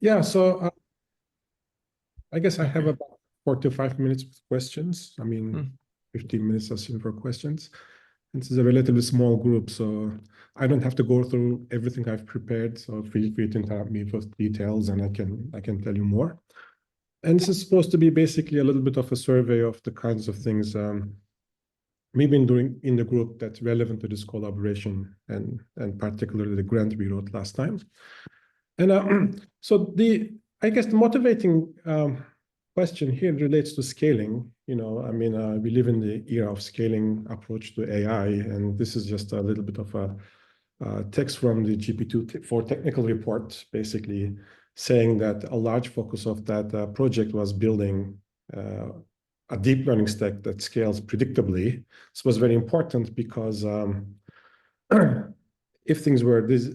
Yeah, so I guess I have about 4 to 5 minutes with questions. I mean, 15 minutes assume for questions. This is a relatively small group, so I don't have to go through everything I've prepared. So feel free to interrupt me with details, and I can tell you more. And this is supposed to be basically a little bit of a survey of the kinds of things we've been doing in the group that's relevant to this collaboration, and particularly the grant we wrote last time. And so I guess the motivating question here relates to scaling. I mean, we live in the era of scaling approach to AI, and this is just a little bit of a text from the GPT-4 technical report, basically saying that a large focus of that project was building a deep learning stack that scales predictably. This was very important because if things were this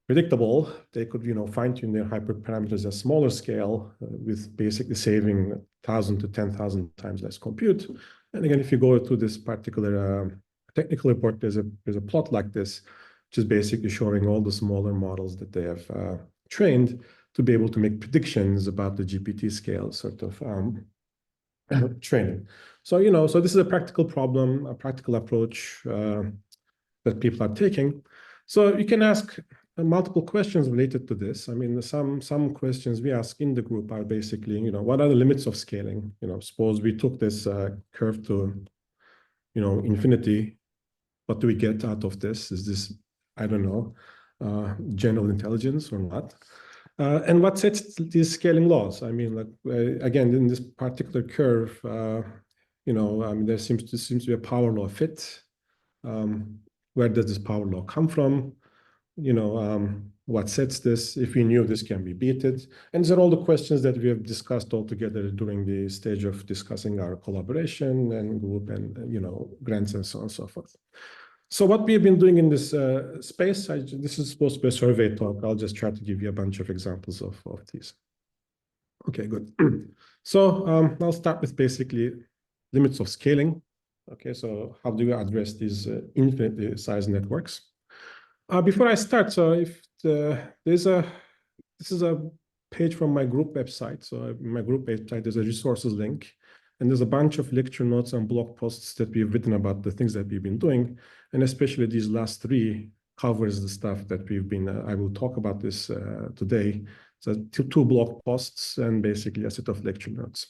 predictable, they could, fine-tune their hyperparameters at smaller scale with basically saving 1,000 to 10,000 times less compute. And again, if you go to this particular technical report, there's a plot like this, which is basically showing all the smaller models that they have trained to be able to make predictions about the GPT scale sort of training. So, so this is a practical problem, a practical approach that people are taking. So you can ask multiple questions related to this. I mean, some questions we ask in the group are basically, what are the limits of scaling? Suppose we took this curve to, infinity. What do we get out of this? Is this, I don't know, general intelligence or not? And what sets these scaling laws? I mean, again, in this particular curve, I mean, there seems to be a power law fit. Where does this power law come from? What sets this? If we knew this can be beaten? And these are all the questions that we have discussed all together during the stage of discussing our collaboration and group and, grants and so on and so forth. So what we've been doing in this space, this is supposed to be a survey talk. I'll just try to give you a bunch of examples of these. Okay, good. So I'll start with basically limits of scaling. Okay, so how do you address these infinite size networks? Before I start, so if this is a page from my group website. So my group website, there's a resources link, and there's a bunch of lecture notes and blog posts that we've written about the things that we've been doing, and especially these last three covers the stuff that we've been. I will talk about this today. So two blog posts and basically a set of lecture notes.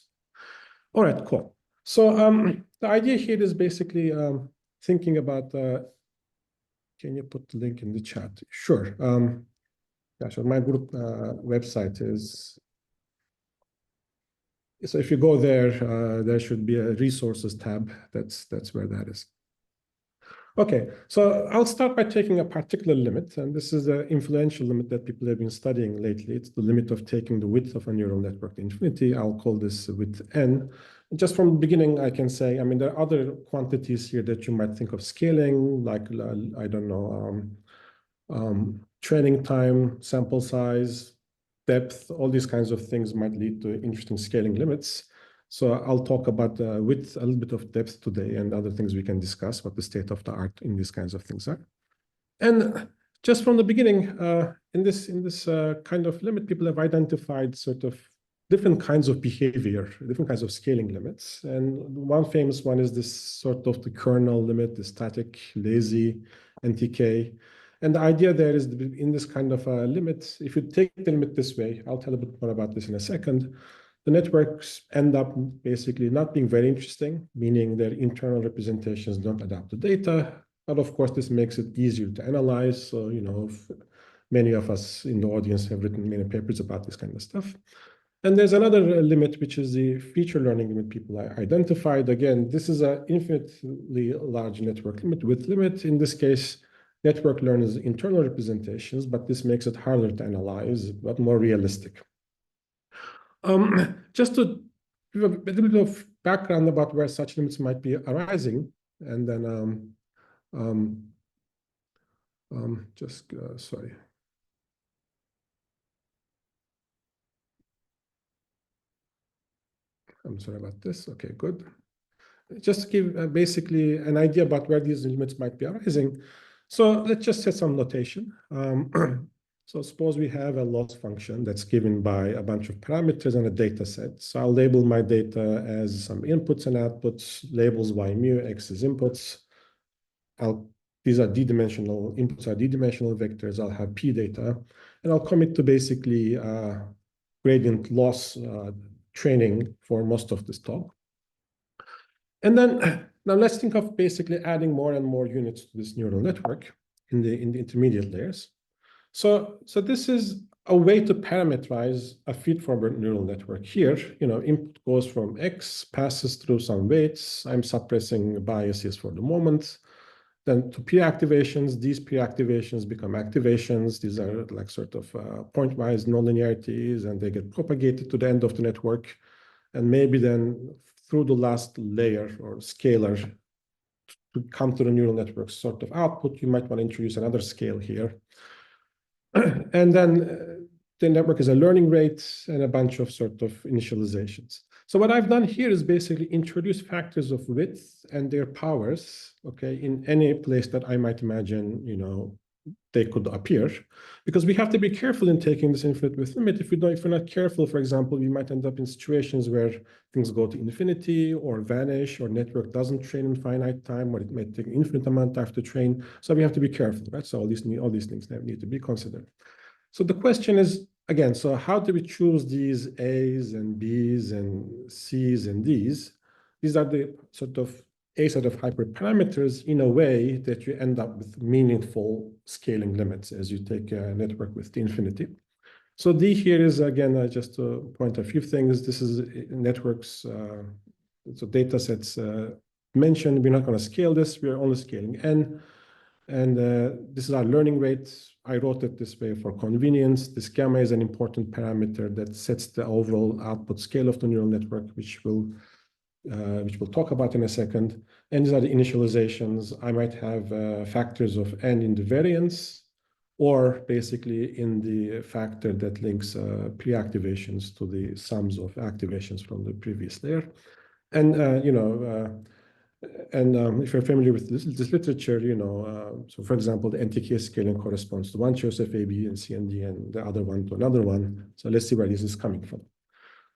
All right, cool. So the idea here is basically thinking about. Can you put the link in the chat? Sure. Yeah, so my group website is. So if you go there, there should be a resources tab. That's where that is. Okay, so I'll start by taking a particular limit, and this is an influential limit that people have been studying lately. It's the limit of taking the width of a neural network to infinity. I'll call this width n. Just from the beginning, I can say, I mean, there are other quantities here that you might think of scaling, like, I don't know, training time, sample size, depth, all these kinds of things might lead to interesting scaling limits. So I'll talk about width, a little bit of depth today, and other things we can discuss what the state of the art in these kinds of things are. And just from the beginning, in this kind of limit, people have identified sort of different kinds of behavior, different kinds of scaling limits. And one famous one is this sort of the kernel limit, the static, lazy, NTK. And the idea there is in this kind of a limit, if you take the limit this way, I'll tell a bit more about this in a second, the networks end up basically not being very interesting, meaning their internal representations don't adapt to data. But of course, this makes it easier to analyze. So, many of us in the audience have written many papers about this kind of stuff. And there's another limit, which is the feature learning limit people identified. Again, this is an infinitely large network limit with limit. In this case, network learns internal representations, but this makes it harder to analyze, but more realistic. Just to give a little bit of background about where such limits might be arising, and then sorry. I'm sorry about this. Okay, good. Just to give basically an idea about where these limits might be arising. So let's just set some notation. So suppose we have a loss function that's given by a bunch of parameters and a data set. So I'll label my data as some inputs and outputs, labels y mu, x is inputs. These are d-dimensional, inputs are d-dimensional vectors. I'll have p data, and I'll commit to basically gradient loss training for most of this talk. And then now let's think of basically adding more and more units to this neural network in the intermediate layers. So this is a way to parameterize a feed-forward neural network. Here, input goes from X, passes through some weights. I'm suppressing biases for the moment. Then to peer activations, these peer activations become activations. These are like sort of pointwise nonlinearities, and they get propagated to the end of the network. And maybe then through the last layer or scalar to come to the neural network sort of output, you might want to introduce another scale here. And then the network is a learning rate and a bunch of sort of initializations. So what I've done here is basically introduce factors of width and their powers, okay, in any place that I might imagine, they could appear, because we have to be careful in taking this infinite width limit. If we're not careful, for example, we might end up in situations where things go to infinity or vanish, or network doesn't train in finite time, or it may take infinite amount of time to train. So we have to be careful, right? So all these things need to be considered. So the question is, again, so how do we choose these A's and B's and C's and D's? These are the sort of a set of hyperparameters in a way that you end up with meaningful scaling limits as you take a network with the infinity. So D here is, again, just to point a few things. This is networks, so data sets mentioned. We're not going to scale this. We're only scaling N. And this is our learning rate. I wrote it this way for convenience. This gamma is an important parameter that sets the overall output scale of the neural network, which we'll talk about in a second. And these are the initializations. I might have factors of N in the variance, or basically in the factor that links pre-activations to the sums of activations from the previous layer. And if you're familiar with this literature, so for example, the NTK scaling corresponds to one choice of A, B, and C, and D, and the other one to another one. So let's see where this is coming from.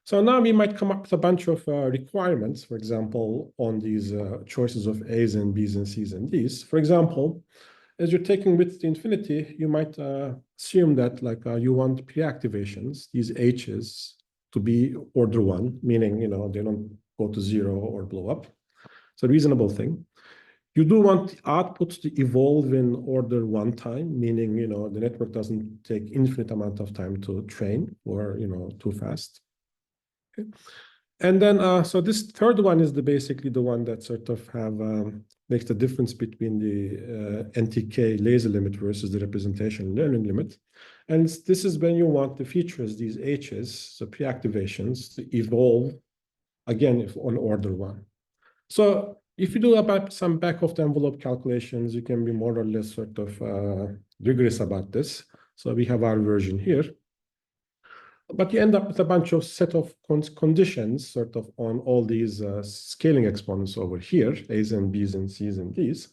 So now we might come up with a bunch of requirements, for example, on these choices of A's and B's and C's and D's. For example, as you're taking width to infinity, you might assume that you want pre-activations, these H's, to be order 1, meaning they don't go to 0 or blow up. It's a reasonable thing. You do want the outputs to evolve in order 1 time, meaning the network doesn't take infinite amount of time to train or too fast. Okay. And then so this third one is basically the one that sort of makes the difference between the NTK laser limit versus the representation learning limit. And this is when you want the features, these H's, the pre-activations, to evolve again on order 1. So if you do some back of the envelope calculations, you can be more or less sort of rigorous about this. So we have our version here. But you end up with a bunch of set of conditions sort of on all these scaling exponents over here, A's and B's and C's and D's.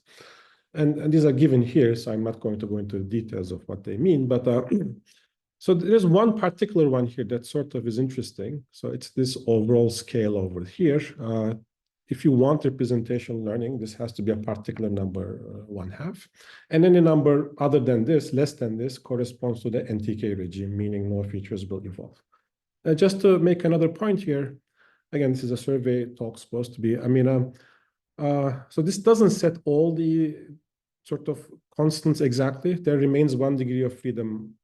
And these are given here, so I'm not going to go into the details of what they mean. But so there's one particular one here that sort of is interesting. So it's this overall scale over here. If you want representation learning, this has to be a particular number 1/2. And any number other than this, less than this, corresponds to the NTK regime, meaning no features will evolve. Just to make another point here, again, this is a survey talk supposed to be. So this doesn't set all the sort of constants exactly. There remains 1 degree of freedom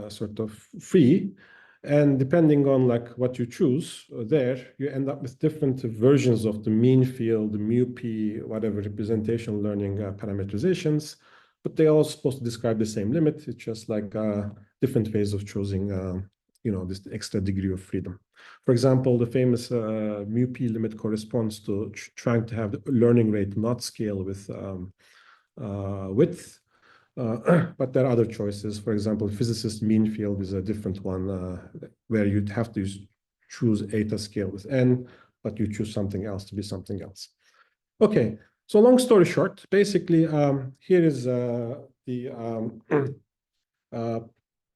sort of free. And depending on what you choose there, you end up with different versions of the mean field, the mu p, whatever representation learning parameterizations, but they're all supposed to describe the same limit. It's just different ways of choosing, this extra degree of freedom. For example, the famous mu p limit corresponds to trying to have the learning rate not scale with width. But there are other choices. For example, physicist mean field is a different one where you'd have to choose eta scale with n, but you choose something else to be something else. Okay, so long story short, basically here is the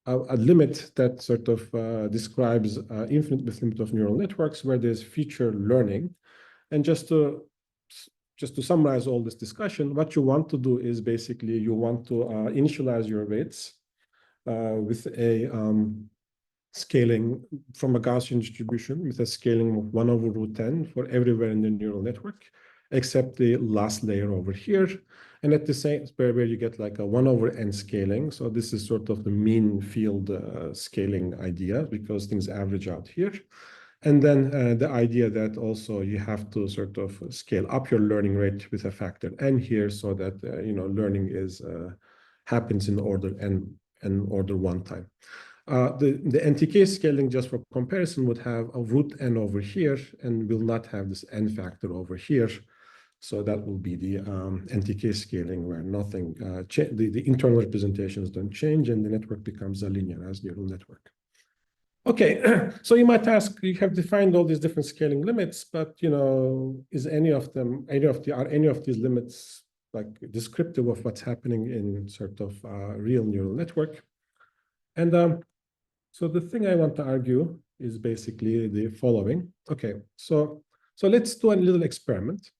a limit that sort of describes infinite with limit of neural networks where there's future learning. And just to summarize all this discussion, what you want to do is basically you want to initialize your weights with a scaling from a Gaussian distribution with a scaling of 1 over root 10 for everywhere in the neural network, except the last layer over here. And at the same where you get like a 1 over n scaling. So this is sort of the mean field scaling idea because things average out here. And then the idea that also you have to sort of scale up your learning rate with a factor n here so that learning is happens in order n and order 1 time. The NTK scaling, just for comparison, would have a root n over here and will not have this n factor over here. So that will be the NTK scaling where nothing, the internal representations don't change and the network becomes a linearized neural network. Okay, so you might ask, you have defined all these different scaling limits, but is are any of these limits like descriptive of what's happening in sort of real neural network? And so the thing I want to argue is basically the following. Okay, so let's do a little experiment.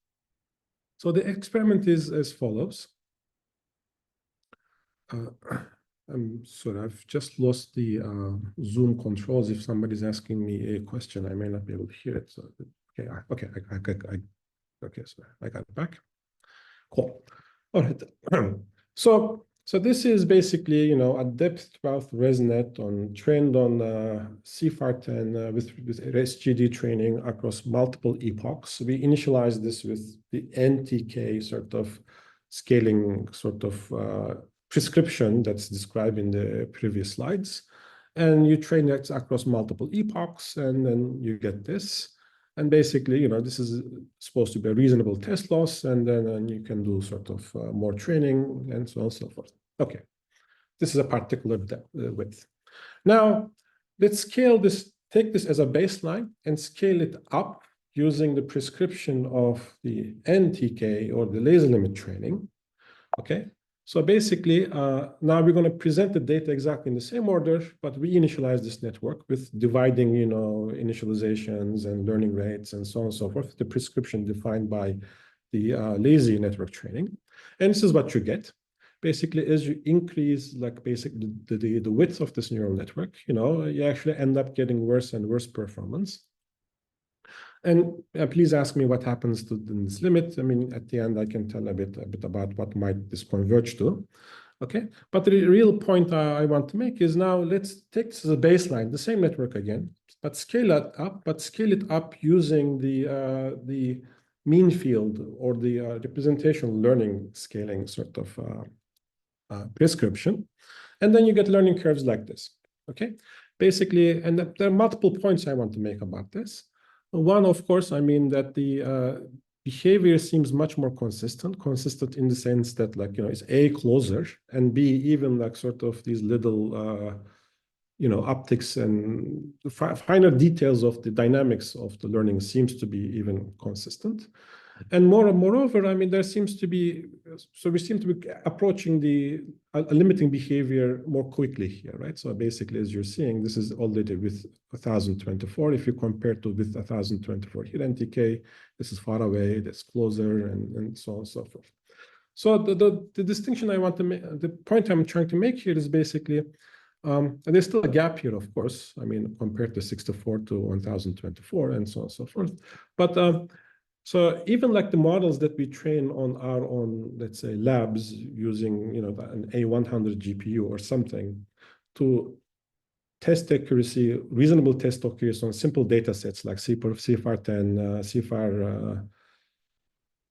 So the experiment is as follows. I'm sorry, I've just lost the Zoom controls. If somebody's asking me a question, I may not be able to hear it. So okay, okay, so I got it back. Cool. All right. So this is basically, a depth 12 ResNet trained on CFAR10 with SGD training across multiple epochs. We initialized this with the NTK sort of scaling sort of prescription that's described in the previous slides. And you train it across multiple epochs, and then you get this. And basically, this is supposed to be a reasonable test loss, and then you can do sort of more training and so on and so forth. Okay, this is a particular width. Now, let's scale this, take this as a baseline and scale it up using the prescription of the NTK or the laser limit training. Okay, so basically, now we're going to present the data exactly in the same order, but we initialize this network with dividing, initializations and learning rates and so on and so forth, the prescription defined by the lazy network training. And this is what you get. Basically, as you increase, like basically the width of this neural network, you actually end up getting worse and worse performance. And please ask me what happens to this limit. I mean, at the end, I can tell a bit about what might this converge to. Okay, but the real point I want to make is now let's take this as a baseline, the same network again, but scale it up using the mean field or the representational learning scaling sort of prescription, and then you get learning curves like this. Okay, basically, and there are multiple points I want to make about this. One, of course, I mean that the behavior seems much more consistent in the sense that, like, it's A, closer, and B, even like sort of these little, upticks and finer details of the dynamics of the learning seems to be even consistent. And moreover, I mean, there seems to be, so we seem to be approaching the limiting behavior more quickly here, right? So basically, as you're seeing, this is already with 1024. If you compare to with 1024 here, NTK, this is far away, that's closer, and so on and so forth. So the distinction I want to make, the point I'm trying to make here is basically, and there's still a gap here, of course, I mean, compared to 64 to 1024 and so on and so forth. But so even like the models that we train on our own, let's say, labs using, an A100 GPU or something to test accuracy, reasonable test accuracy on simple data sets like CFAR10, CFAR,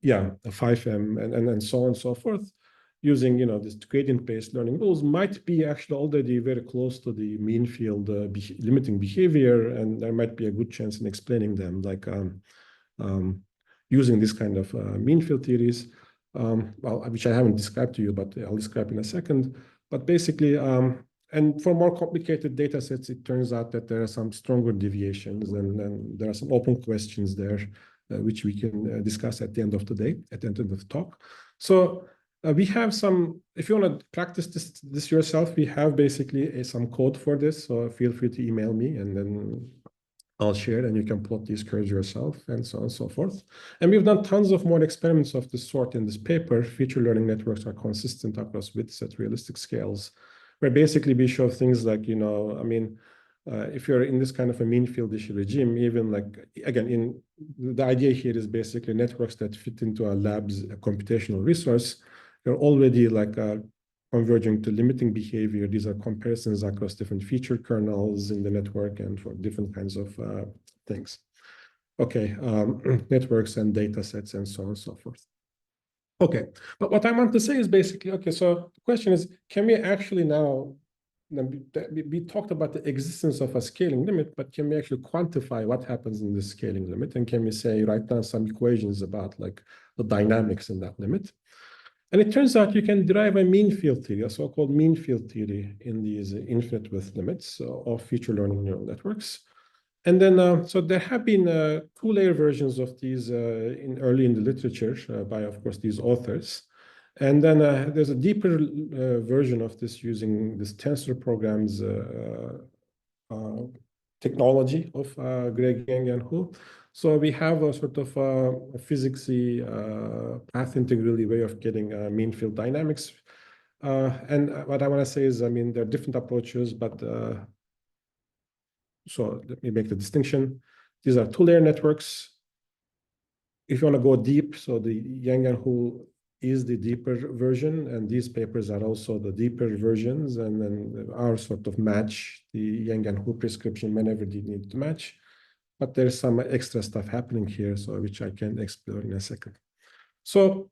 5M, and so on and so forth, using, this gradient-based learning rules might be actually already very close to the mean field limiting behavior, and there might be a good chance in explaining them, like, using this kind of mean field theories, which I haven't described to you, but I'll describe in a second. But basically, and for more complicated data sets, it turns out that there are some stronger deviations, and there are some open questions there, which we can discuss at the end of the day, at the end of the talk. So We have some, if you want to practice this yourself, we have basically some code for this. So feel free to email me and then I'll share and you can plot these curves yourself and so on and so forth. And we've done tons of more experiments of this sort in this paper. Feature learning networks are consistent across widths at realistic scales, where basically we show things like, if you're in this kind of a mean field-ish regime, even like, again, the idea here is basically networks that fit into a lab's computational resource. They're already like converging to limiting behavior. These are comparisons across different feature kernels in the network and for different kinds of things. Okay, networks and data sets and so on and so forth. Okay, but what I want to say is basically, okay, so the question is, can we actually now, we talked about the existence of a scaling limit, but can we actually quantify what happens in the scaling limit? And can we say, write down some equations about like the dynamics in that limit? And it turns out you can derive a mean field theory, a so-called mean field theory in these infinite width limits of feature learning neural networks. And then, so there have been two-layer versions of these early in the literature by, of course, these authors. And then there's a deeper version of this using this tensor programs technology of Greg Yang and Hu. So we have a sort of a physicsy path integrally way of getting mean field dynamics. And what I want to say is, there are different approaches, but so let me make the distinction. These are two-layer networks. If you want to go deep, so the Yang and Hu is the deeper version, and these papers are also the deeper versions, and then our sort of match the Yang and Hu prescription whenever they need to match. But there's some extra stuff happening here, so which I can explore in a second. So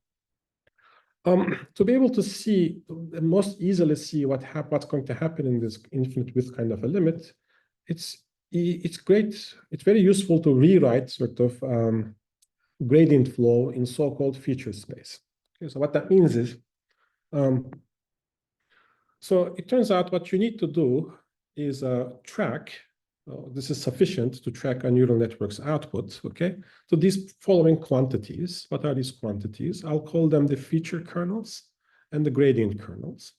to be able to see, most easily see what's going to happen in this infinite width kind of a limit, it's great. It's very useful to rewrite sort of gradient flow in so-called feature space. Okay, so what that means is, so it turns out what you need to do is track. This is sufficient to track a neural network's output, okay? So these following quantities, what are these quantities? I'll call them the feature kernels and the gradient kernels.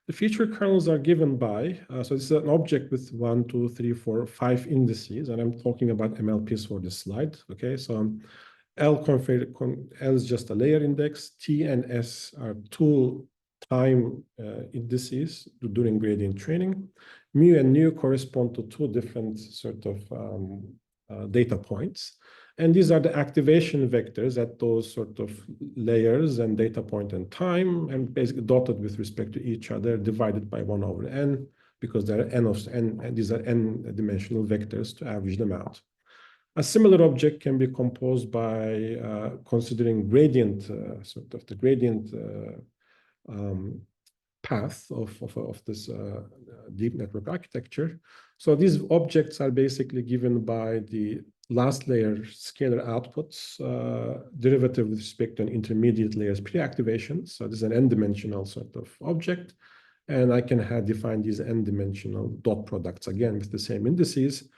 The feature kernels are given by, so this is an object with 1, 2, 3, 4, 5 indices, and I'm talking about MLPs for this slide, okay? So L is just a layer index, T and S are two time indices during gradient training. Mu and nu correspond to two different sort of data points. And these are the activation vectors at those sort of layers and data point and time, and basically dotted with respect to each other, divided by 1 over n, because there are n of n, and these are n-dimensional vectors to average them out. A similar object can be composed by considering gradient, sort of the gradient path of this deep network architecture. So these objects are basically given by the last layer scalar outputs, derivative with respect to an intermediate layer's pre-activation. So this is an n-dimensional sort of object. And I can define these n-dimensional dot products again with the same indices.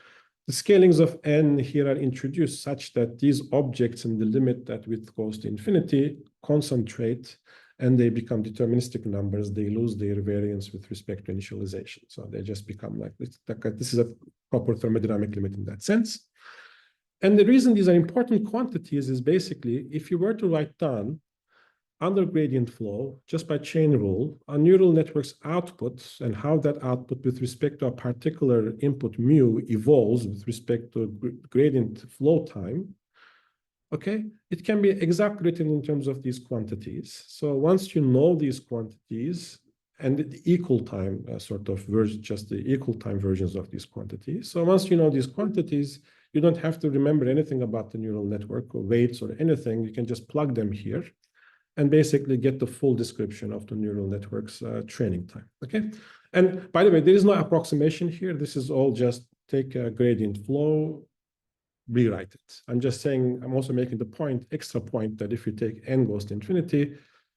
The scalings of n here are introduced such that these objects in the limit that width goes to infinity concentrate and they become deterministic numbers. They lose their variance with respect to initialization. So they just become like this. This is a proper thermodynamic limit in that sense. And the reason these are important quantities is basically if you were to write down under gradient flow, just by chain rule, a neural network's output and how that output with respect to a particular input mu evolves with respect to gradient flow time, okay, it can be exactly written in terms of these quantities. So once you know these quantities and the equal time sort of version, just the equal time versions of these quantities. So once you know these quantities, you don't have to remember anything about the neural network or weights or anything. You can just plug them here and basically get the full description of the neural network's training time, okay? And by the way, there is no approximation here. This is all just take a gradient flow, rewrite it. I'm just saying, I'm also making the point, extra point, that if you take n goes to infinity,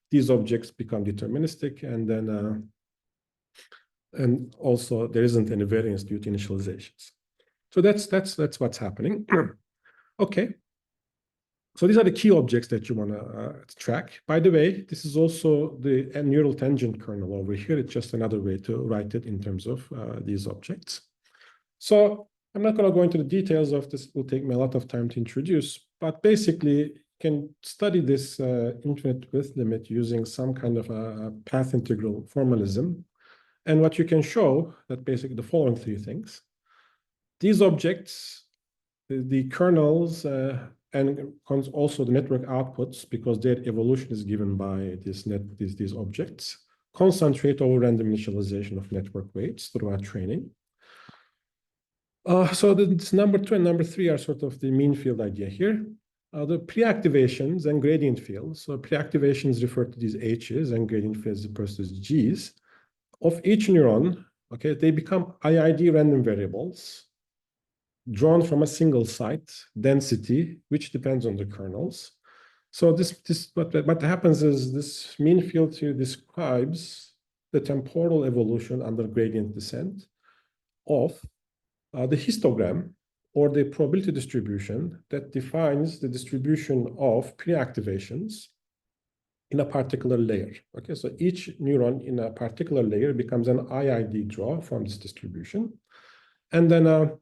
these objects become deterministic, and then, and also there isn't any variance due to initializations. So that's what's happening. Okay. So these are the key objects that you want to track. By the way, this is also the neural tangent kernel over here. It's just another way to write it in terms of these objects. So I'm not going to go into the details of this. It will take me a lot of time to introduce, but basically you can study this infinite width limit using some kind of a path integral formalism. And what you can show that basically the following three things. These objects, the kernels, and also the network outputs, because their evolution is given by these objects, concentrate over random initialization of network weights throughout training. So this number 2 and number 3 are sort of the mean field idea here. The pre-activations and gradient fields. So pre-activations refer to these H's and gradient fields refers to these G's. Of each neuron, okay, they become IID random variables drawn from a single site density, which depends on the kernels. So what happens is this mean field here describes the temporal evolution under gradient descent of the histogram or the probability distribution that defines the distribution of pre-activations in a particular layer. Okay, so each neuron in a particular layer becomes an IID draw from this distribution. And then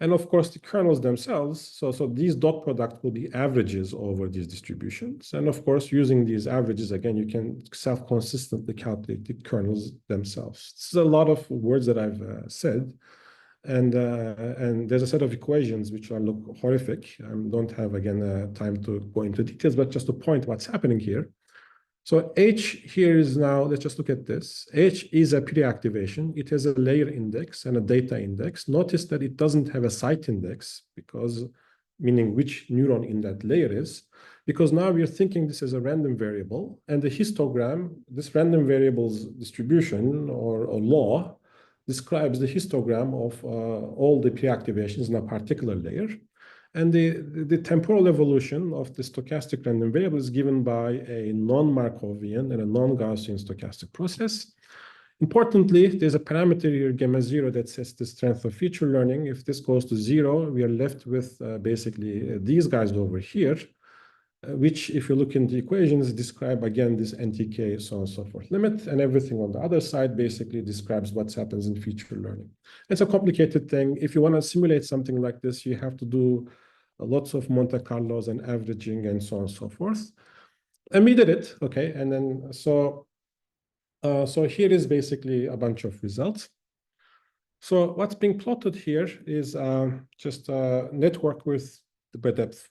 and of course, the kernels themselves, so these dot product will be averages over these distributions. And of course, using these averages, again, you can self-consistently calculate the kernels themselves. This is a lot of words that I've said. And there's a set of equations which look horrific. I don't have, again, time to go into details, but just to point what's happening here. So H here is now, let's just look at this. H is a pre-activation. It has a layer index and a data index. Notice that it doesn't have a site index, because meaning which neuron in that layer is, because now we're thinking this as a random variable, and the histogram, this random variable's distribution or law describes the histogram of all the pre-activations in a particular layer. And the temporal evolution of the stochastic random variable is given by a non-Markovian and a non-Gaussian stochastic process. Importantly, there's a parameter here, gamma 0, that sets the strength of feature learning. If this goes to 0, we are left with basically these guys over here, which, if you look in the equations, describe again this NTK, so on and so forth limit, and everything on the other side basically describes what happens in feature learning. It's a complicated thing. If you want to simulate something like this, you have to do lots of Monte Carlos and averaging and so on and so forth. And we did it, okay? And then so here is basically a bunch of results. So what's being plotted here is just a network with the depth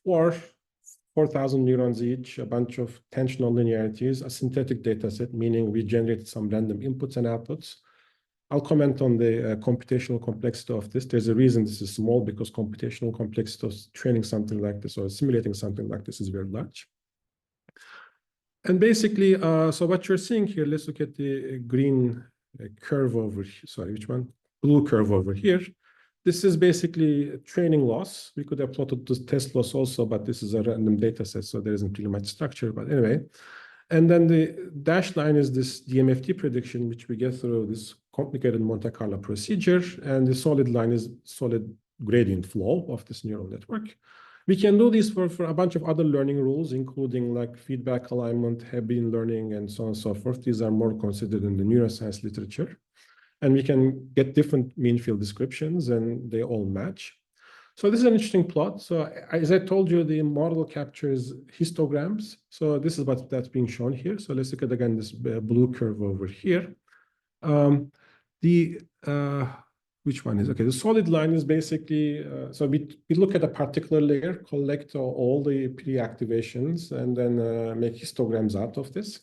4,000 neurons each, a bunch of tensional linearities, a synthetic data set, meaning we generated some random inputs and outputs. I'll comment on the computational complexity of this. There's a reason this is small, because computational complexity of training something like this or simulating something like this is very large. And basically, so what you're seeing here, let's look at the green curve over here. Sorry, which one? Blue curve over here. This is basically training loss. We could have plotted the test loss also, but this is a random data set, so there isn't really much structure. But anyway, and then the dashed line is this DMFT prediction, which we get through this complicated Monte Carlo procedure. And the solid line is solid gradient flow of this neural network. We can do this for a bunch of other learning rules, including like feedback alignment, Hebbian learning, and so on and so forth. These are more considered in the neuroscience literature. And we can get different mean field descriptions, and they all match. So this is an interesting plot. So as I told you, the model captures histograms. So this is that's being shown here. So let's look at, again, this blue curve over here. Which one is? Okay, the solid line is basically, so we look at a particular layer, collect all the pre-activations, and then make histograms out of this.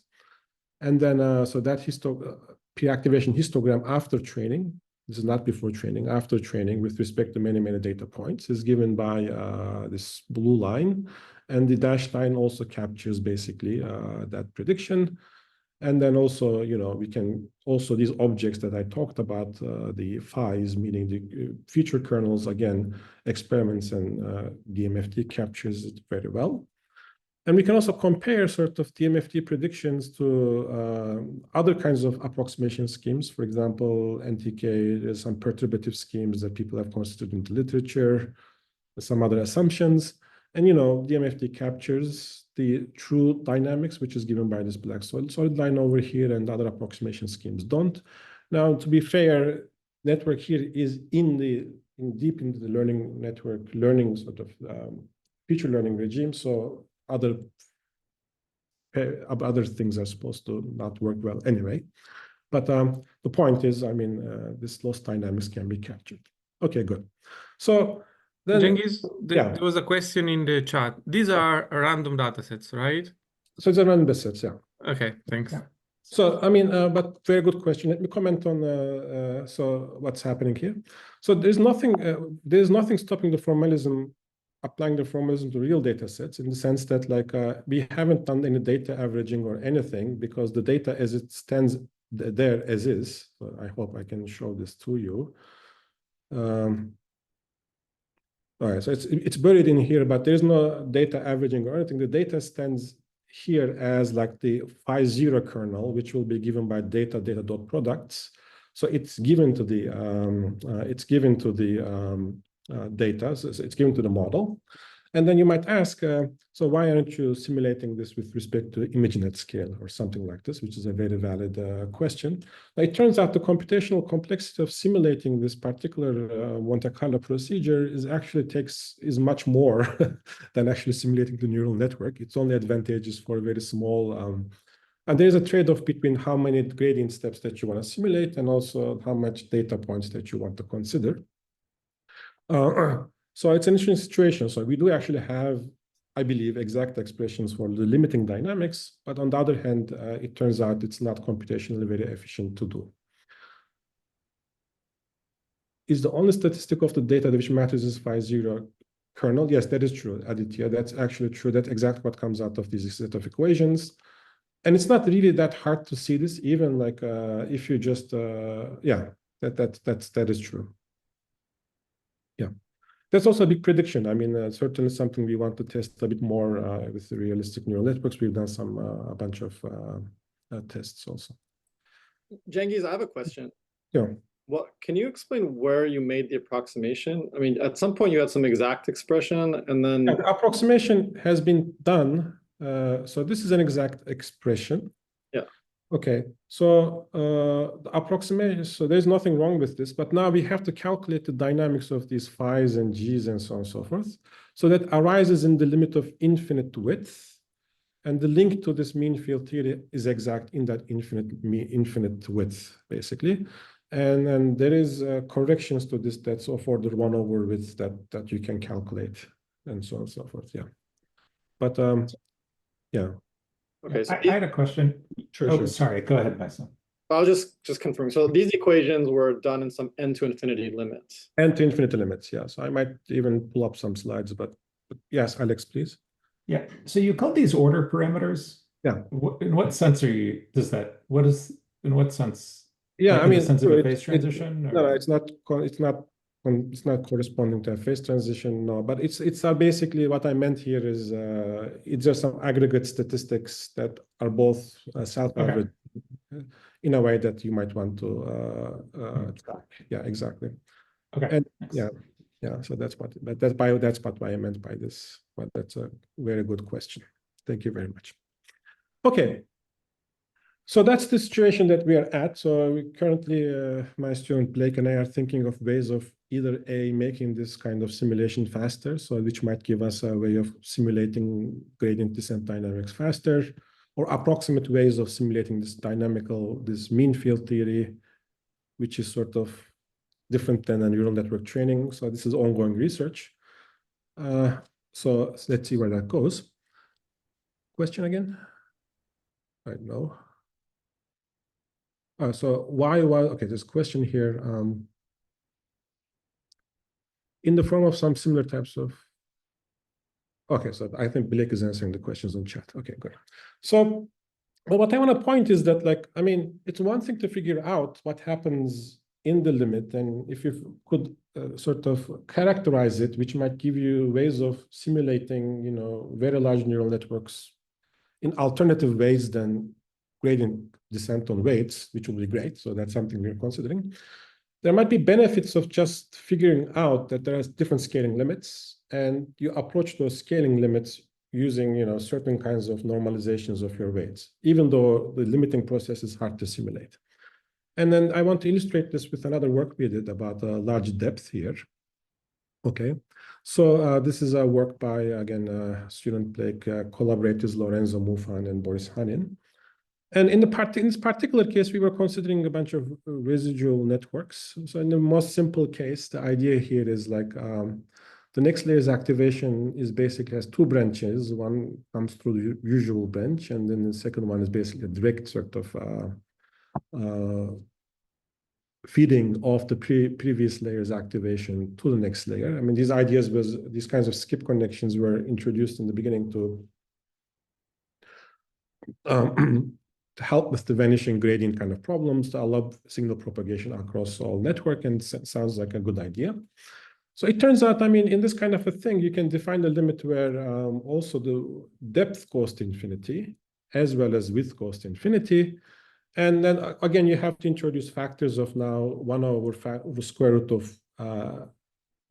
And then, so that pre-activation histogram after training, this is not before training, after training with respect to many, many data points, is given by this blue line. And the dashed line also captures basically that prediction. And then also, we can also, these objects that I talked about, the phi's, meaning the feature kernels, again, experiments and DMFT captures it very well. And we can also compare sort of DMFT predictions to other kinds of approximation schemes. For example, NTK, there's some perturbative schemes that people have considered in the literature, some other assumptions. And, you know, DMFT captures the true dynamics, which is given by this black solid line over here, and other approximation schemes don't. Now, to be fair, network here is deep into the learning sort of feature learning regime. So other things are supposed to not work well anyway. But the point is, I mean, this loss dynamics can be captured. Okay, good. So then, Cengiz, there was a question in the chat. These are random data sets, right? So it's a random sets, yeah. Okay, thanks. Yeah. So, I mean, but very good question. Let me comment on so what's happening here. So there's nothing stopping the formalism, applying the formalism to real data sets, in the sense that, like, we haven't done any data averaging or anything, because the data as it stands there as is. So I hope I can show this to you. All right, so it's buried in here, but there's no data averaging or anything. The data stands here as like the phi0 kernel, which will be given by data.products. So it's given to the data. So it's given to the model. And then you might ask, so why aren't you simulating this with respect to ImageNet scale or something like this, which is a very valid question. Now, it turns out the computational complexity of simulating this particular Monte Carlo procedure is much more than actually simulating the neural network. It's only advantageous for a very small, and there's a trade-off between how many gradient steps that you want to simulate and also how much data points that you want to consider. So it's an interesting situation. So we do actually have, I believe, exact expressions for the limiting dynamics, but on the other hand, it turns out it's not computationally very efficient to do. Is the only statistic of the data which matters is phi0 kernel? Yes, that is true, Aditya. That's actually true. That's exactly what comes out of these set of equations. And it's not really that hard to see this, even like if you just, yeah, that is true. Yeah. That's also a big prediction. I mean, certainly something we want to test a bit more with the realistic neural networks. We've done a bunch of tests also. Cengiz, I have a question. Yeah. Can you explain where you made the approximation? I mean, at some point you had some exact expression, and then the approximation has been done. So this is an exact expression. Yeah. Okay, so the approximation, so there's nothing wrong with this, but now we have to calculate the dynamics of these phis and g's and so on and so forth. So that arises in the limit of infinite width, and the link to this mean field theory is exact in that infinite width, basically. And then there is corrections to this that's of order 1 over width that you can calculate, and so on and so forth. Yeah, but yeah. Okay, so I had a question. Sure. Sorry, go ahead, Bassam. I'll just confirm. So these equations were done in some n to infinity limits. N to infinity limits, yeah. So I might even pull up some slides, but yes, Alex, please. Yeah, so you call these order parameters. Yeah. In what sense in what sense? Yeah, like I mean, in the sense of a phase transition? No, it's not corresponding to a phase transition, no. But it's basically what I meant here is it's just some aggregate statistics that are both self-averaged in a way that you might want to track. Yeah, exactly. Okay. And yeah. So that's what I meant by this. But that's a very good question. Thank you very much. Okay. So that's the situation that we are at. So we currently, my student Blake and I are thinking of ways of either making this kind of simulation faster, so which might give us a way of simulating gradient descent dynamics faster, or approximate ways of simulating this mean field theory, which is sort of different than a neural network training. So this is ongoing research. So let's see where that goes. Question again? I don't know. So why, okay, there's a question here. In the form of some similar types of, okay, so I think Blake is answering the questions on chat. Okay, good. So well, what I want to point is that, like, I mean, it's one thing to figure out what happens in the limit, and if you could sort of characterize it, which might give you ways of simulating, you know, very large neural networks in alternative ways than gradient descent on weights, which will be great. So that's something we're considering. there might be benefits of just figuring out that there are different scaling limits, and you approach those scaling limits using, certain kinds of normalizations of your weights, even though the limiting process is hard to simulate. And then I want to illustrate this with another work we did about large depth here. Okay, so this is a work by, again, student Blake, collaborators Lorenzo Mufan and Boris Hanin. And in this particular case, we were considering a bunch of residual networks. So in the most simple case, the idea here is like the next layer's activation is basically has two branches. One comes through the usual branch, and then the second one is basically a direct sort of feeding of the previous layer's activation to the next layer. I mean, these kinds of skip connections were introduced in the beginning to help with the vanishing gradient kind of problems, to allow signal propagation across all network, and sounds like a good idea. So it turns out, I mean, in this kind of a thing, you can define a limit where also the depth goes to infinity, as well as width goes to infinity. And then again, you have to introduce factors of now 1 over square root of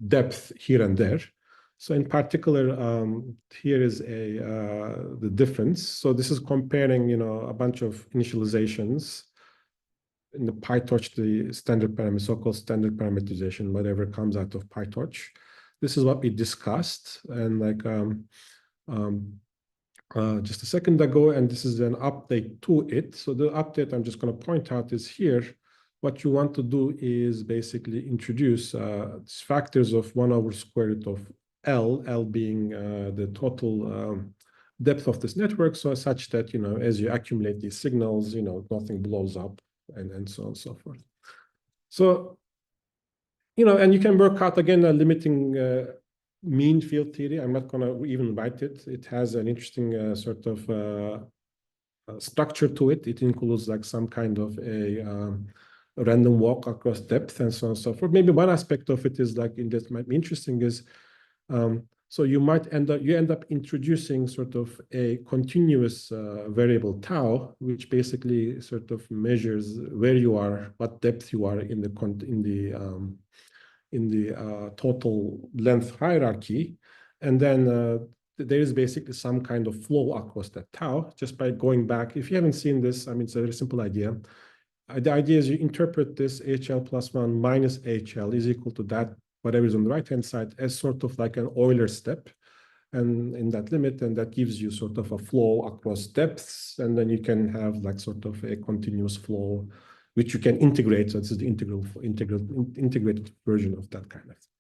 depth here and there. So in particular, here is the difference. So this is comparing, a bunch of initializations in the PyTorch, the standard parameter, so-called standard parameterization, whatever comes out of PyTorch. This is what we discussed, and like just a second ago, and this is an update to it. So the update I'm just going to point out is here. What you want to do is basically introduce factors of 1 over square root of L being the total depth of this network, so such that, as you accumulate these signals, nothing blows up, and so on and so forth. So, and you can work out, again, a limiting mean field theory. I'm not going to even write it. It has an interesting sort of structure to it. It includes like some kind of a random walk across depth and so on and so forth. Maybe one aspect of it is like, that might be interesting is, so you might end up introducing sort of a continuous variable tau, which basically sort of measures where you are, what depth you are in the total length hierarchy. And then there is basically some kind of flow across that tau just by going back. If you haven't seen this, I mean, it's a very simple idea. The idea is you interpret this HL plus 1 minus HL is equal to that, whatever is on the right-hand side, as sort of like an Euler step, and in that limit, and that gives you sort of a flow across depths, and then you can have like sort of a continuous flow, which you can integrate. So this is the integrated version of that kind of thing.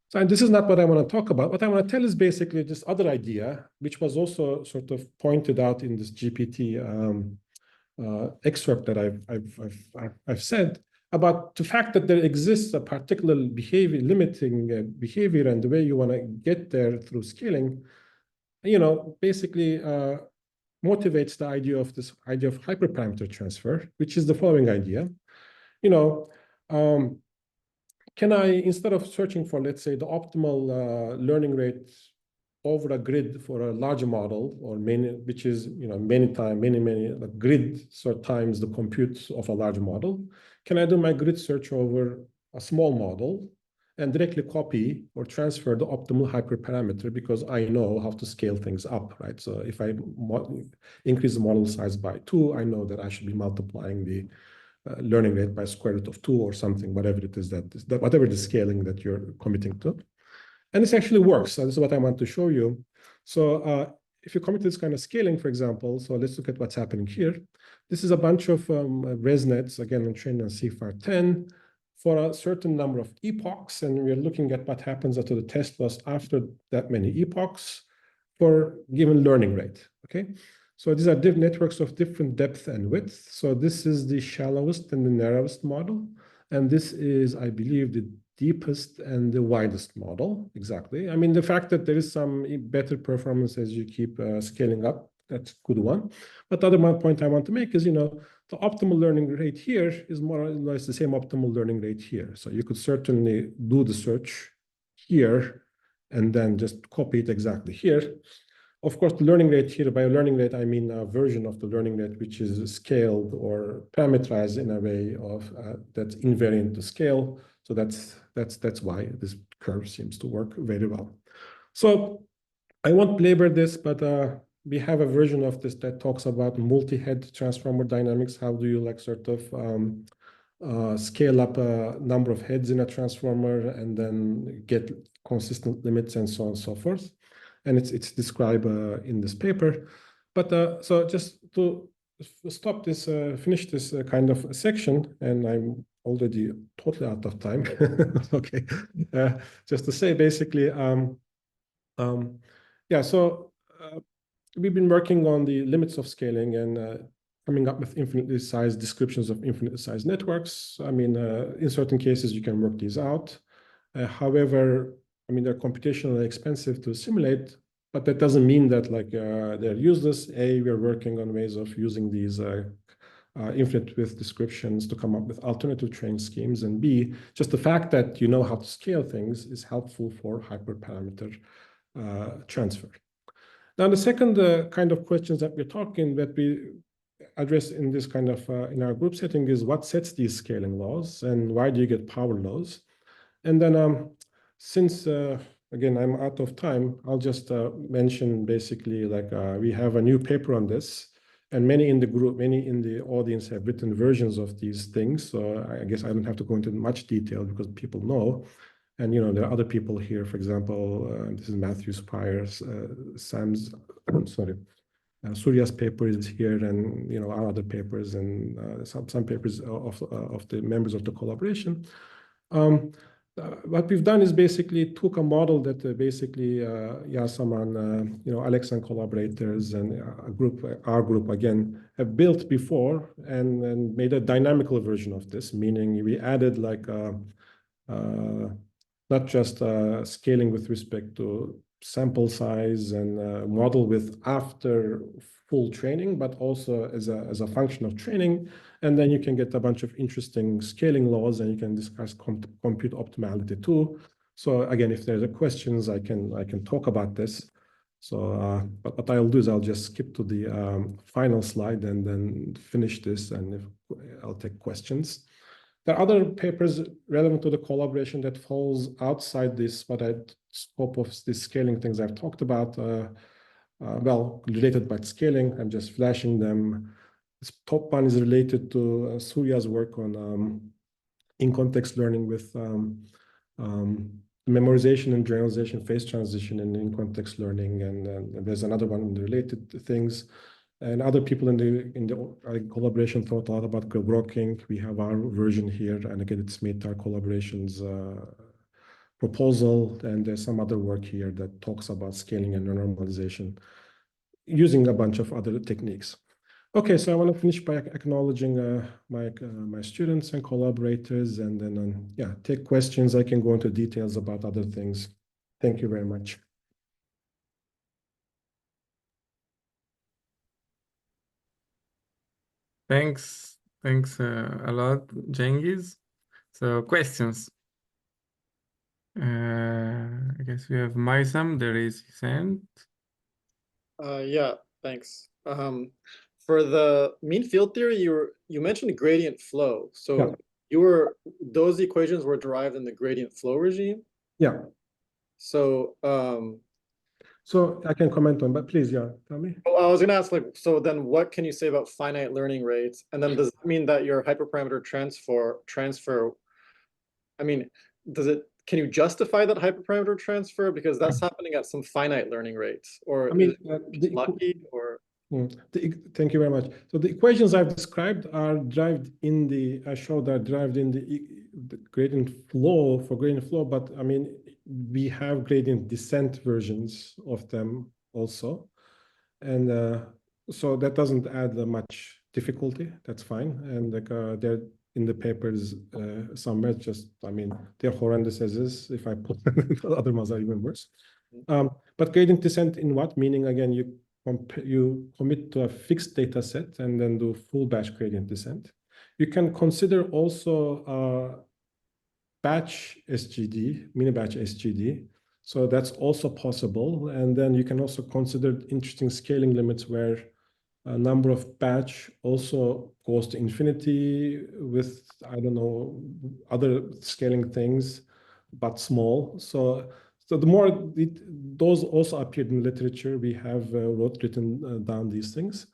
So, and this is not what I want to talk about. What I want to tell is basically this other idea, which was also sort of pointed out in this GPT excerpt that I've said, about the fact that there exists a particular limiting behavior, and the way you want to get there through scaling, basically motivates the idea of hyperparameter transfer, which is the following idea. Can I, instead of searching for, let's say, the optimal learning rate over a grid for a larger model, or which is many grid sort times the compute of a large model, can I do my grid search over a small model and directly copy or transfer the optimal hyperparameter, because I know how to scale things up, right? So if I increase the model size by 2, I know that I should be multiplying the learning rate by square root of 2 or something, whatever it is whatever the scaling that you're committing to. And this actually works. So this is what I want to show you. So if you commit to this kind of scaling, for example, so let's look at what's happening here. This is a bunch of ResNets, again, trained on CFAR10 for a certain number of epochs. And we're looking at what happens after the test loss after that many epochs for given learning rate, okay? So these are networks of different depth and width. So this is the shallowest and the narrowest model. And this is, I believe, the deepest and the widest model, exactly. I mean, the fact that there is some better performance as you keep scaling up, that's a good one. But the other point I want to make is, the optimal learning rate here is more or less the same optimal learning rate here. So you could certainly do the search here and then just copy it exactly here. Of course, the learning rate here, by learning rate, I mean a version of the learning rate which is scaled or parameterized in a way of that's invariant to scale. So that's why this curve seems to work very well. So I won't belabor this, but we have a version of this that talks about multi-head transformer dynamics. How do you like sort of scale up a number of heads in a transformer and then get consistent limits and so on and so forth. And it's described in this paper. But so just to stop this, finish this kind of section, and I'm already totally out of time. Okay, just to say basically, yeah, so we've been working on the limits of scaling and coming up with infinitely sized descriptions of infinitely sized networks. I mean, in certain cases, you can work these out. However, I mean, they're computationally expensive to simulate, but that doesn't mean that like they're useless. A, we're working on ways of using these infinite width descriptions to come up with alternative training schemes. And B, just the fact that you know how to scale things is helpful for hyperparameter transfer. Now, the second kind of questions that we address in this kind of in our group setting is what sets these scaling laws and why do you get power laws? And then since again I'm out of time, I'll just mention basically like we have a new paper on this, and many in the audience have written versions of these things. So I guess I don't have to go into much detail because people know. And you know there are other people here. For example, this is Matthew Spires, Sam's, sorry, Surya's paper is here, and you know our other papers and some papers of the members of the collaboration. What we've done is basically took a model that basically Yasaman, you know, Alex and collaborators and our group again have built before and made a dynamical version of this, meaning we added like not just scaling with respect to sample size and model width after full training, but also as a function of training. And then you can get a bunch of interesting scaling laws, and you can discuss compute optimality too. So again, if there's questions, I can talk about this. So, but what I'll do is I'll just skip to the final slide and then finish this, and I'll take questions. There are other papers relevant to the collaboration that falls outside this scope of this scaling things I've talked about. Well, related by scaling, I'm just flashing them. This top one is related to Surya's work on in-context learning with memorization and generalization, phase transition and in-context learning. And there's another one related to things. And other people in the collaboration thought a lot about grokking. We have our version here, and again, it's made our collaboration's proposal. And there's some other work here that talks about scaling and normalization using a bunch of other techniques. Okay, so I want to finish by acknowledging my students and collaborators, and then yeah, take questions. I can go into details about other things. Thank you very much. Thanks a lot, Cengiz. So questions. I guess we have Maisam, there is his hand. Yeah, thanks. For the mean field theory, you mentioned gradient flow. So yeah. Those equations were derived in the gradient flow regime. Yeah. So so I can comment on, but please, yeah, tell me. Well, I was going to ask, like, so then what can you say about finite learning rates? And then does that mean that your hyperparameter transfer? I mean, can you justify that hyperparameter transfer because that's happening at some finite learning rates, or I mean, lucky or? Thank you very much. So the equations I've described are derived in the, I showed are derived in the gradient flow for gradient flow, but I mean, we have gradient descent versions of them also. And so that doesn't add much difficulty, that's fine. And like they're in the papers somewhere, just, I mean, they're horrendous as is. If I put other ones are even worse. But gradient descent in what? Meaning, again, you commit to a fixed data set and then do full batch gradient descent. You can consider also batch SGD, mini batch SGD. So that's also possible. And then you can also consider interesting scaling limits where a number of batch also goes to infinity with, I don't know, other scaling things, but small. So the more those also appeared in literature, we have written down these things.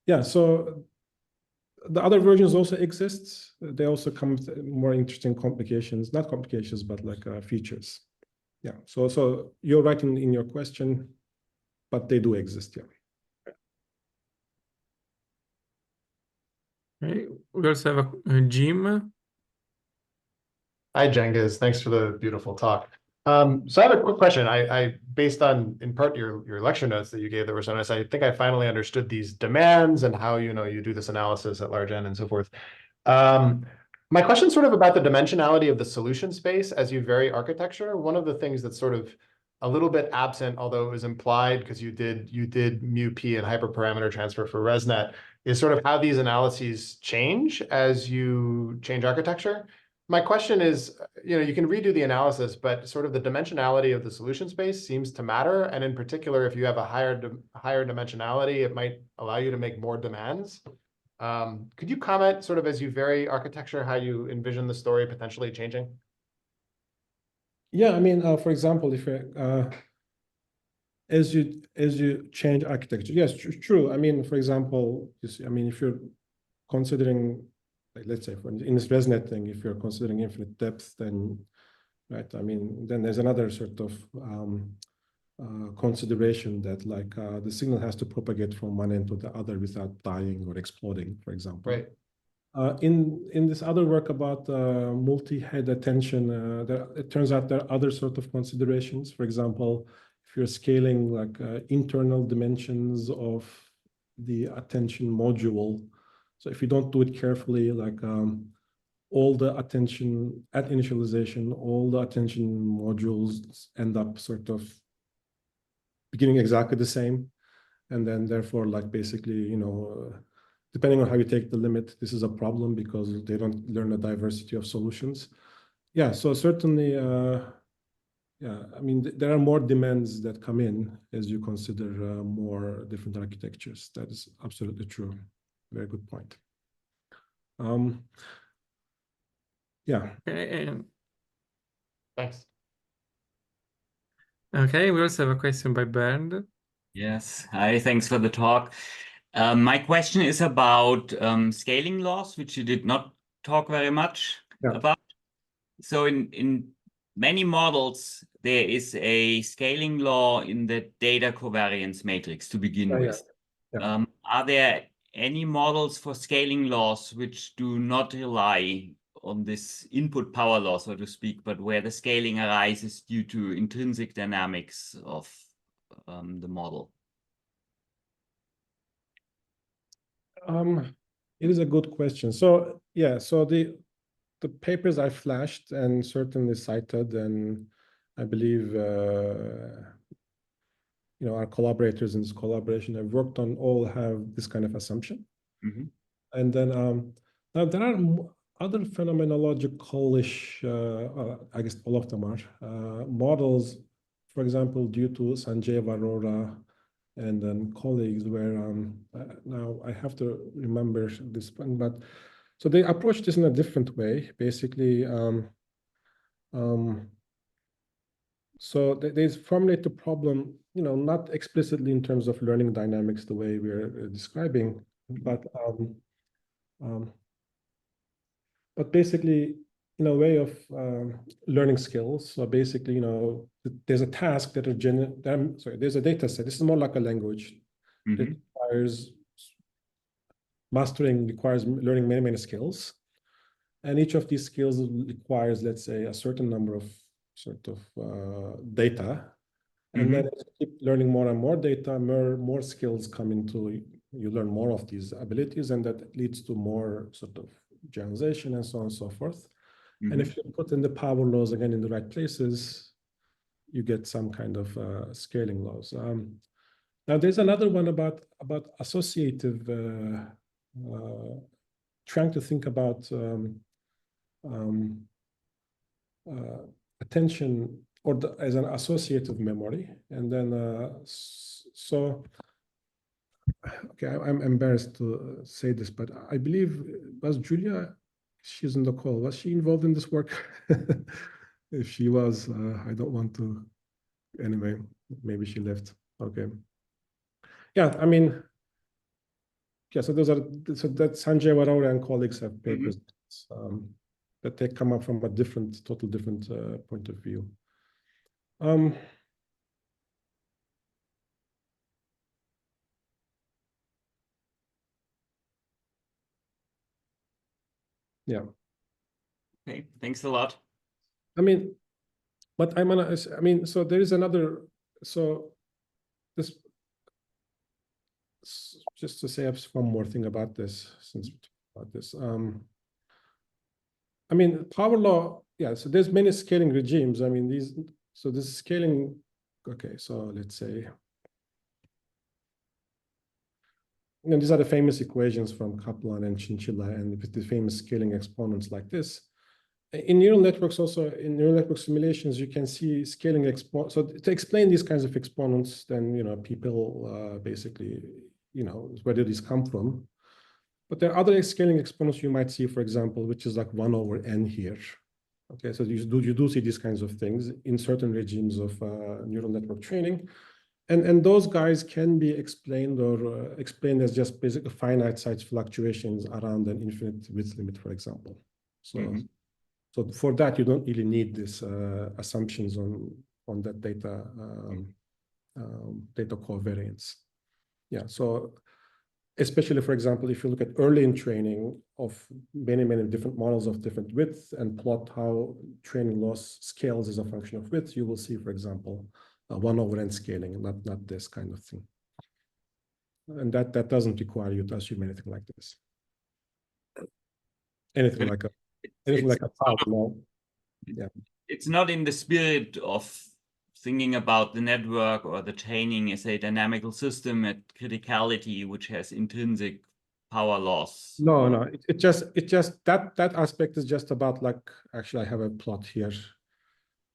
Yeah, so the other versions also exist. They also come with more interesting complications, not complications, but like features. Yeah, so you're right in your question, but they do exist, yeah. Okay. We also have a Jim. Hi, Cengiz. Thanks for the beautiful talk. So I have a quick question. I based on, in part, your lecture notes that you gave that were so nice, I think I finally understood these demands and how, you know, you do this analysis at large N and so forth. My question is sort of about the dimensionality of the solution space as you vary architecture. One of the things that's sort of a little bit absent, although it was implied because you did mu-p and hyperparameter transfer for ResNet, is sort of how these analyses change as you change architecture. My question is, you know, you can redo the analysis, but sort of the dimensionality of the solution space seems to matter. And in particular, if you have a higher dimensionality, it might allow you to make more demands. Could you comment sort of as you vary architecture, how you envision the story potentially changing? Yeah, I mean, for example, if as you change architecture, yes, true. I mean, for example, I mean, if you're considering, like, let's say, in this ResNet thing, if you're considering infinite depth, then, right, I mean, then there's another sort of consideration that, like, the signal has to propagate from one end to the other without dying or exploding, for example. Right. In this other work about multi-head attention, it turns out there are other sort of considerations. For example, if you're scaling like internal dimensions of the attention module, so if you don't do it carefully, like all the attention at initialization, all the attention modules end up sort of beginning exactly the same, and then therefore, like, basically, you know, depending on how you take the limit, this is a problem because they don't learn a diversity of solutions. Yeah, so certainly, yeah, I mean, there are more demands that come in as you consider more different architectures. That is absolutely true. Very good point. Yeah. Thanks. Okay, we also have a question by Bernd. Yes, hi, thanks for the talk. My question is about scaling laws, which you did not talk very much about. So in many models, there is a scaling law in the data covariance matrix to begin with. Are there any models for scaling laws which do not rely on this input power law, so to speak, but where the scaling arises due to intrinsic dynamics of the model? It is a good question. So yeah, so the papers I flashed and certainly cited, and I believe you know, our collaborators in this collaboration have worked on, all have this kind of assumption. And then now there are other phenomenological-ish, I guess all of them are, models, for example, due to Sanjay Arora and then colleagues, where now I have to remember this one, but so they approach this in a different way, basically. So they formulate the problem, you know, not explicitly in terms of learning dynamics the way we're describing, but basically in a way of learning skills. So basically, you know, there's a task that there's a data set. This is more like a language that requires requires learning many skills, and each of these skills requires, let's say, a certain number of sort of data, and then as you keep learning more and more data, more skills come into, you learn more of these abilities, and that leads to more sort of generalization and so on and so forth. And if you put in the power laws again in the right places, you get some kind of scaling laws. Now there's another one about associative, trying to think about attention or as an associative memory. And then, so, okay, I'm embarrassed to say this, but I believe, was Julia, she's in the call, was she involved in this work? If she was, I don't want to, anyway, maybe she left. Okay. Yeah, I mean, yeah, so those are, so that Sanjay Warora and colleagues have papers that they come up from a different, total different point of view. Yeah. Okay, thanks a lot. I mean, but I'm gonna, I mean, so there is another, so this, just to say one more thing about this, since we talked about this. I mean, power law, yeah, so there's many scaling regimes. I mean, these, so this scaling, okay, so let's say, you know, these are the famous equations from Kaplan and Chinchilla, and with the famous scaling exponents like this. In neural networks, also in neural network simulations, you can see scaling exponents. So to explain these kinds of exponents, then, you know, people basically, you know, where did these come from? But there are other scaling exponents you might see, for example, which is like 1 over n here. Okay, so you do see these kinds of things in certain regimes of neural network training. And those guys can be explained or explained as just basically finite size fluctuations around an infinite width limit, for example. So, so for that, you don't really need these assumptions on that data data covariance. Yeah, so especially, for example, if you look at early in training of many, many different models of different width and plot how training loss scales as a function of width, you will see, for example, 1 over n scaling, not this kind of thing. And that doesn't require you to assume anything like this. Anything like a power law. Yeah. It's not in the spirit of thinking about the network or the training as a dynamical system at criticality, which has intrinsic power loss. No, it just that aspect is just about, like, actually I have a plot here.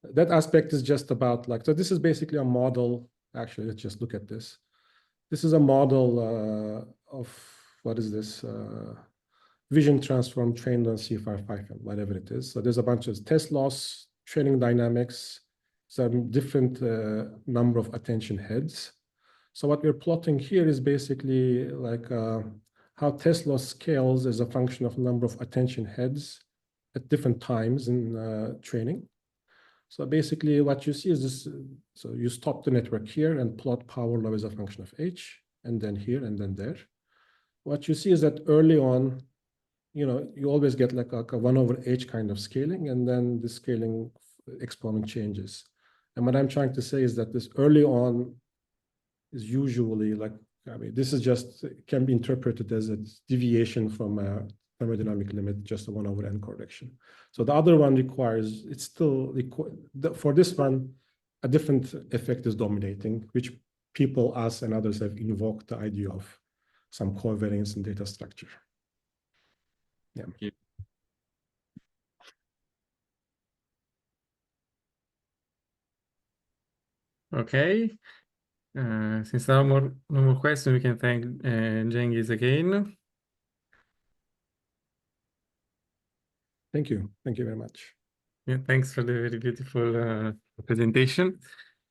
That aspect is just about, like, so this is basically a model. Actually, let's just look at this. This is a model of, what is this? Vision transform trained on C5.5M, whatever it is. So there's a bunch of test loss, training dynamics, some different number of attention heads. So what we're plotting here is basically like how test loss scales as a function of number of attention heads at different times in training. So basically what you see is this, so you stop the network here and plot power law as a function of h, and then here and then there. What you see is that early on, you know, you always get like a 1 over h kind of scaling, and then the scaling exponent changes. And what I'm trying to say is that this early on is usually like, I mean, this is just, can be interpreted as a deviation from a thermodynamic limit, just a 1 over n correction. So the other one requires, it's still, for this one, a different effect is dominating, which people, us and others, have invoked the idea of some covariance in data structure. Yeah. Okay. Since there are no more questions, we can thank Cengiz again. Thank you. Thank you very much. Yeah, thanks for the very beautiful presentation.